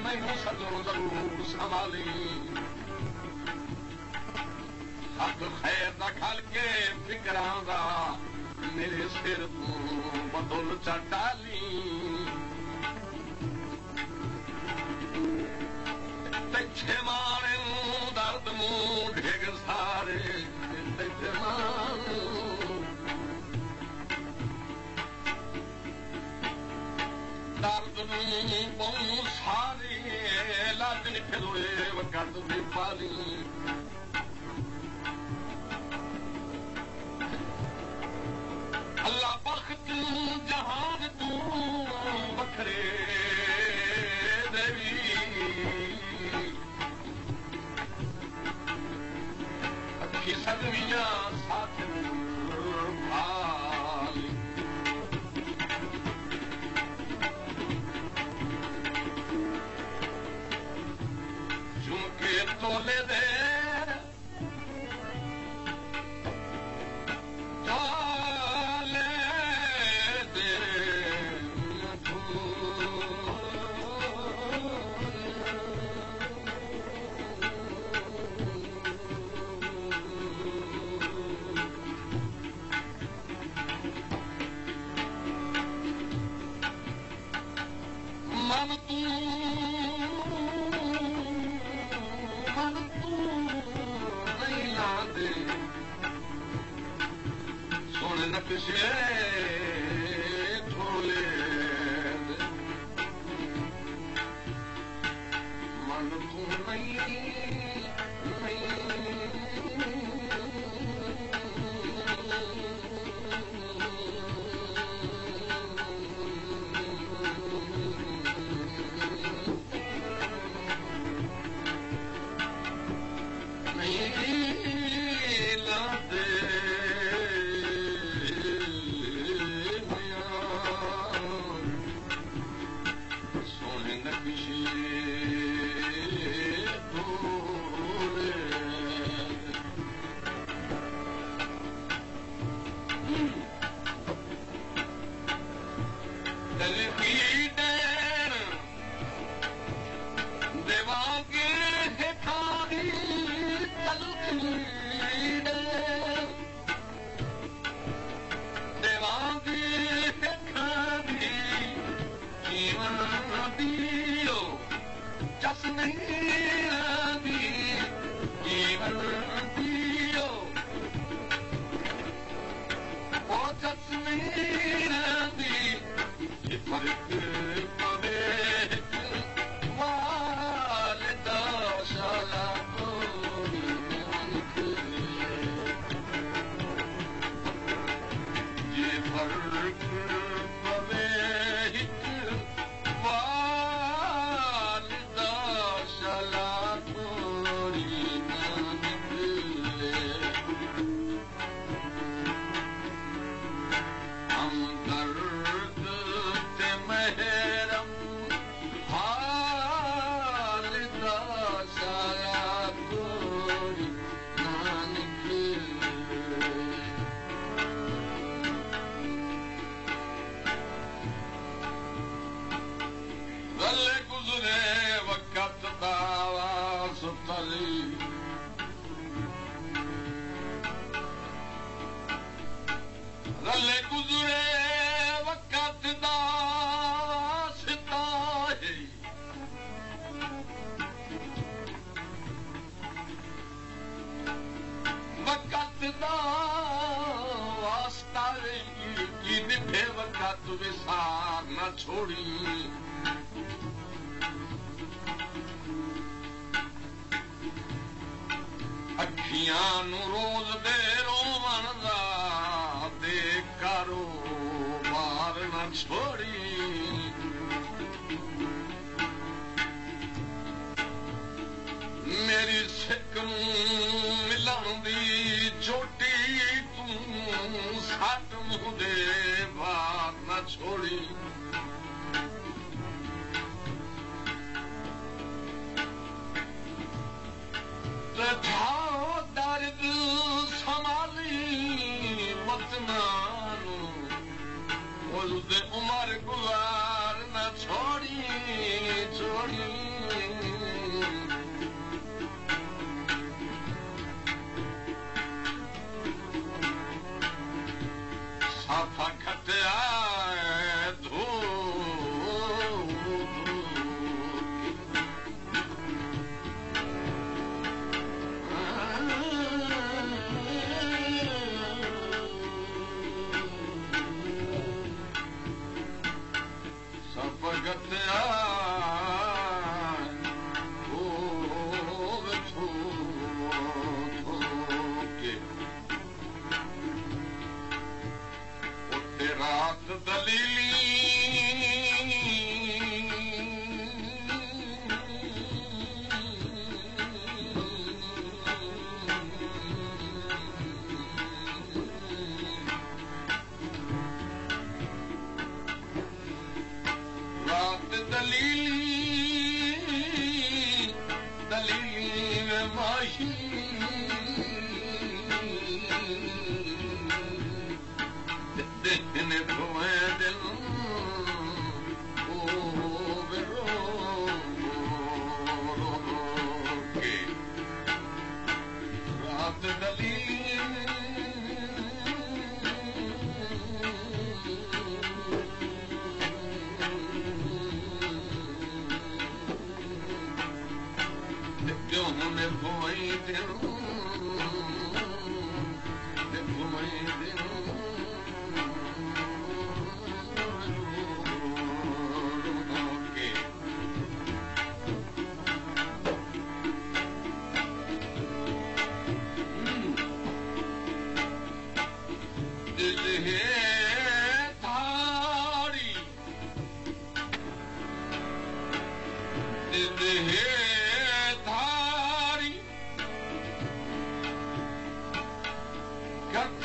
मैनू सजो जरूर संभाली हक खैर दा खल के फिकरां दा मेरे सिर तू बदल चटाली ते मारे दर्द मुंह ढेग सारे ते मारे दर्द मुंह सारे लाजन फिरोए वकत भी पाली अल्लाह बख्त जहान तू बखरे देवी अखी सदवियां साथ भाली झुमके तोले दे सोने नक्शे ढोले मन तू रले गुजरे वक़्त दा सितारे वक़्त दा वास्ता की निभे वक़्त विसार न छोड़ी अखियां नू रोज दे रोवन दा दे कारोबार न छोड़ी मेरी सिक मिलन दी चोटी तू सट मुंह दे बार न छोड़ी दर्द संभाली वतनानू उम्र गुजार न छोड़ी साफा खटिया धो साफा खटिया रात दलीली रात दलीली में माही दिन धोए दिल के रात डली क्यों ने धोई दिल धोई दिल धारी घट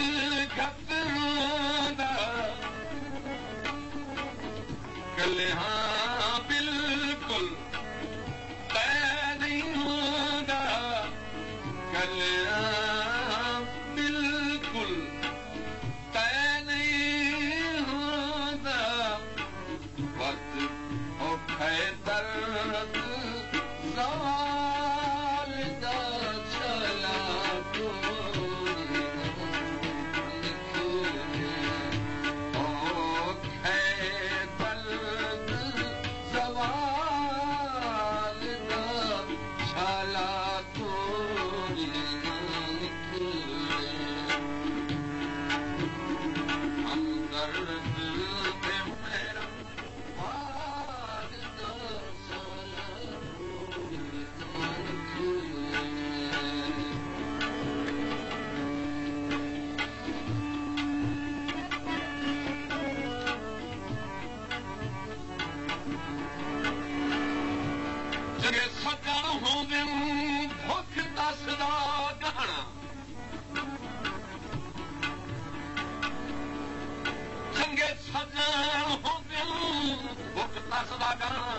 घट कलिया बिल्कुल तय नहीं होगा कलिया बिल्कुल तय नहीं होगा वक्त औखे दर्द सवाल दा चला तो औखे दर्द सवाल दा चला तो हम दर्द पे मेरा जगे सजण होंदे भुख दसदा गहना चंगे सजण होंदे भुख दसदा गहना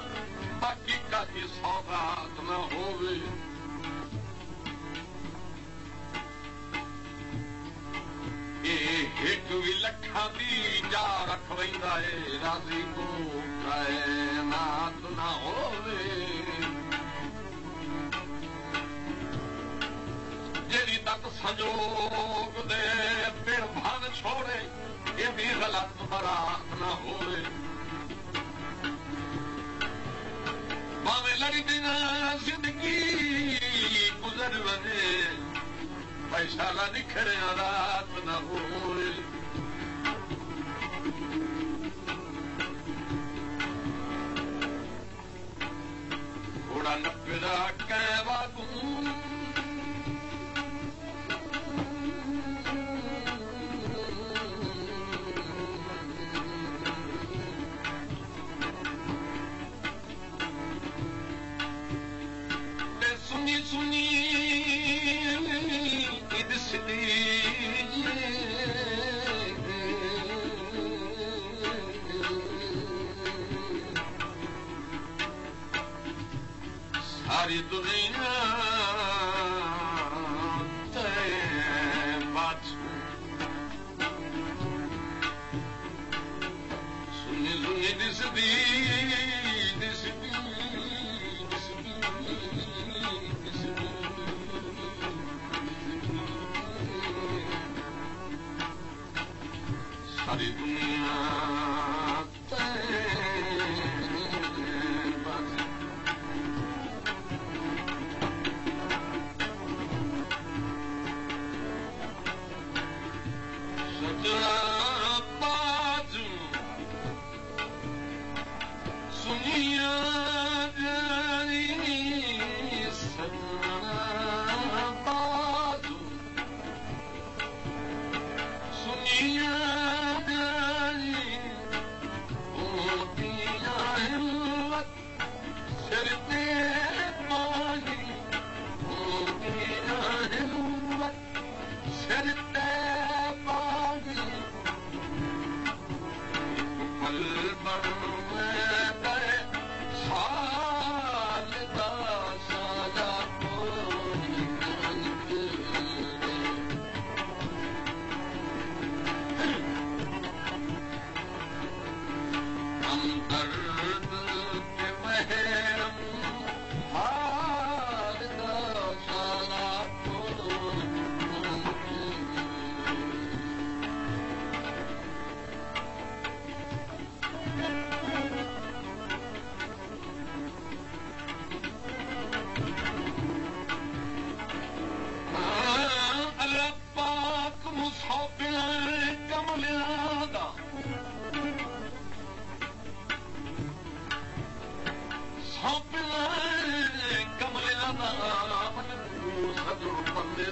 बाकी कादी सौगात न होवे एक भी लखा दी जा रख वैंदा है राजी को कायनात न होवे जेरी तक संजोग दे फिर भान छोड़े ये भी गलत बरात न होवे भावे लड़ी दिन जिंदगी गुजर वने पैसा ला निखरे रात न होवे घोड़ा नपदा कहवा सुनी सुनी दिसदी सारी दुनिया सुनी सुनी दिसदी दिसदी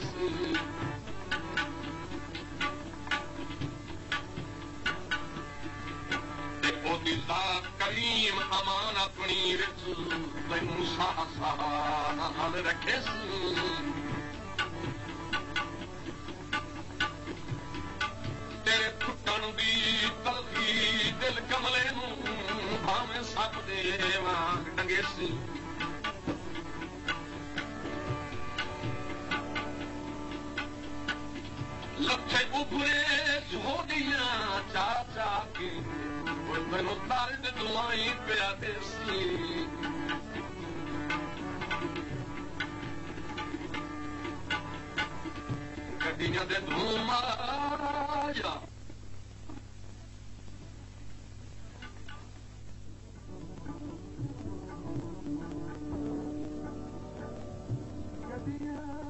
सी करीम अमान अपनी विच तैनू साह साह नाल रखे सी तेरे फुटन दी तलखी दिल कमले नू भावें सप दे वांग टंगे सी लथे उभरे झोलियां चा चा के मैनू दर्द दुआई पिया देसी गड्डियां दे धूम आया गड्डियां